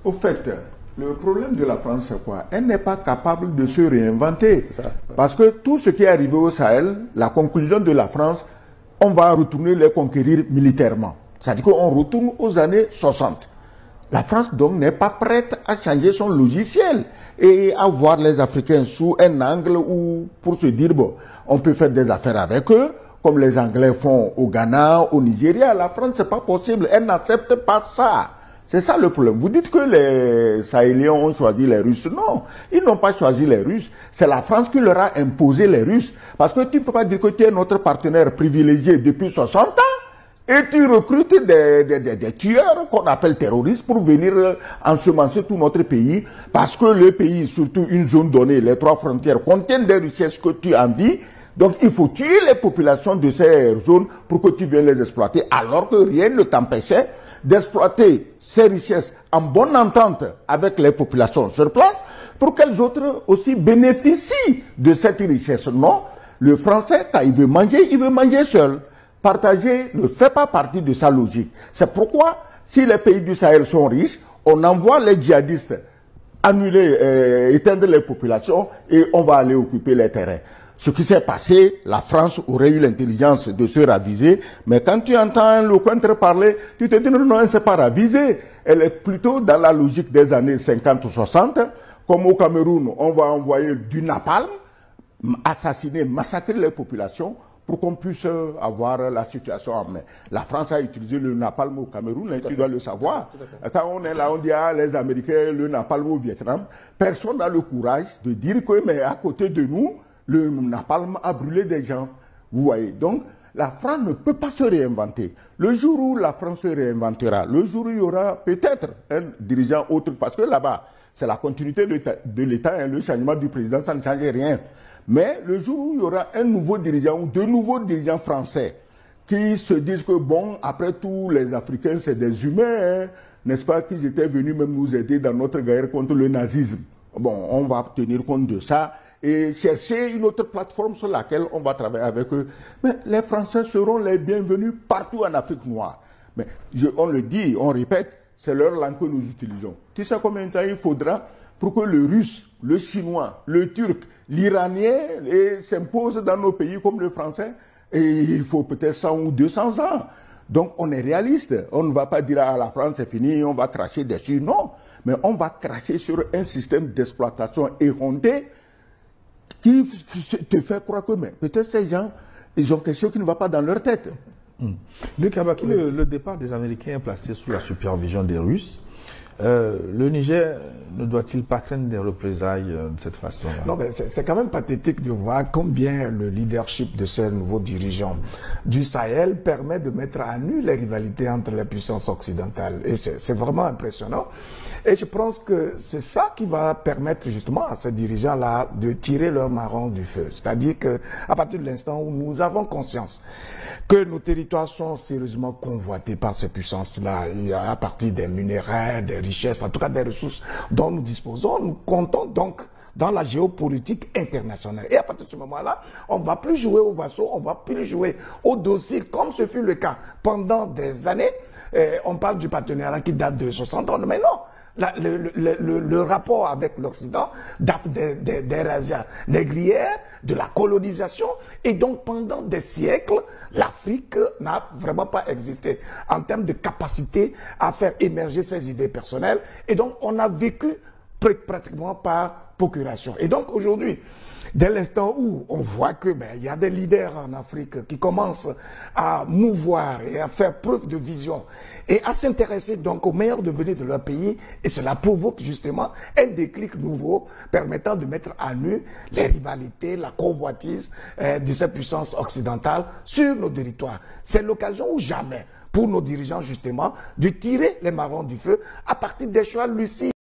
Au fait, le problème de la France, c'est quoi? Elle n'est pas capable de se réinventer. Ça. Parce que tout ce qui est arrivé au Sahel, la conclusion de la France, on va retourner les conquérir militairement. C'est-à-dire qu'on retourne aux années 60. La France, donc, n'est pas prête à changer son logiciel et à voir les Africains sous un angle où, pour se dire, bon, on peut faire des affaires avec eux, comme les Anglais font au Ghana, au Nigeria. La France, c'est pas possible. Elle n'accepte pas ça. C'est ça le problème. Vous dites que les Sahéliens ont choisi les Russes. Non, ils n'ont pas choisi les Russes. C'est la France qui leur a imposé les Russes. Parce que tu ne peux pas dire que tu es notre partenaire privilégié depuis 60 ans et tu recrutes des tueurs qu'on appelle terroristes pour venir ensemencer tout notre pays. Parce que le pays, surtout une zone donnée, les 3 frontières, contiennent des richesses que tu envies. Donc il faut tuer les populations de ces zones pour que tu viennes les exploiter, alors que rien ne t'empêchait d'exploiter ces richesses en bonne entente avec les populations sur place pour qu'elles autres aussi bénéficient de cette richesse. Non, le Français, quand il veut manger seul. Partager ne fait pas partie de sa logique. C'est pourquoi, si les pays du Sahel sont riches, on envoie les djihadistes annuler, éteindre les populations et on va aller occuper les terrains. Ce qui s'est passé, la France aurait eu l'intelligence de se raviser, mais quand tu entends le Lecointre parler, tu te dis non, elle ne s'est pas ravisée. Elle est plutôt dans la logique des années 50 ou 60, comme au Cameroun, on va envoyer du napalm, assassiner, massacrer les populations pour qu'on puisse avoir la situation en main. La France a utilisé le napalm au Cameroun, tu dois le savoir. Quand on est là, on dit les Américains, le napalm au Vietnam. Personne n'a le courage de dire que, mais à côté de nous, le napalm a brûlé des gens. Vous voyez. Donc, la France ne peut pas se réinventer. Le jour où la France se réinventera, le jour où il y aura peut-être un dirigeant autre, parce que là-bas, c'est la continuité de l'État, le changement du président, ça ne change rien. Mais le jour où il y aura un nouveau dirigeant ou 2 nouveaux dirigeants français qui se disent que, bon, après tout, les Africains, c'est des humains, hein, n'est-ce pas, qu'ils étaient venus même nous aider dans notre guerre contre le nazisme. Bon, on va tenir compte de ça et chercher une autre plateforme sur laquelle on va travailler avec eux. Mais les Français seront les bienvenus partout en Afrique noire. Mais on le dit, on répète, c'est leur langue que nous utilisons. Tu sais combien de temps il faudra pour que le russe, le chinois, le turc, l'iranien s'imposent dans nos pays comme le français? Et il faut peut-être 100 ou 200 ans. Donc on est réaliste. On ne va pas dire à la France c'est fini, on va cracher dessus. Non, mais on va cracher sur un système d'exploitation éhonté qui te fait croire que peut-être ces gens, ils ont quelque chose qui ne va pas dans leur tête. Luc Abaki, le départ des Américains est placé sous la supervision des Russes. Le Niger ne doit-il pas craindre des représailles de cette façon-là? Non, mais c'est quand même pathétique de voir combien le leadership de ces nouveaux dirigeants du Sahel permet de mettre à nu les rivalités entre les puissances occidentales. Et c'est vraiment impressionnant. Et je pense que c'est ça qui va permettre justement à ces dirigeants-là de tirer leur marron du feu. C'est-à-dire que à partir de l'instant où nous avons conscience que nos territoires sont sérieusement convoités par ces puissances-là, à partir des minéraux, des richesses, en tout cas des ressources dont nous disposons, nous comptons donc dans la géopolitique internationale. Et à partir de ce moment-là, on ne va plus jouer au vassaux, on ne va plus jouer au dossier, comme ce fut le cas pendant des années. On parle du partenariat qui date de 60 ans, mais non. Le rapport avec l'Occident date des razzias négrières, de la colonisation, et donc pendant des siècles, l'Afrique n'a vraiment pas existé en termes de capacité à faire émerger ses idées personnelles, et donc on a vécu pratiquement par procuration. Et donc aujourd'hui, dès l'instant où on voit que il y a des leaders en Afrique qui commencent à mouvoir et à faire preuve de vision et à s'intéresser donc au meilleur devenir de leur pays, et cela provoque justement un déclic nouveau permettant de mettre à nu les rivalités, la convoitise de ces puissances occidentales sur nos territoires. C'est l'occasion ou jamais pour nos dirigeants justement de tirer les marrons du feu à partir des choix lucides.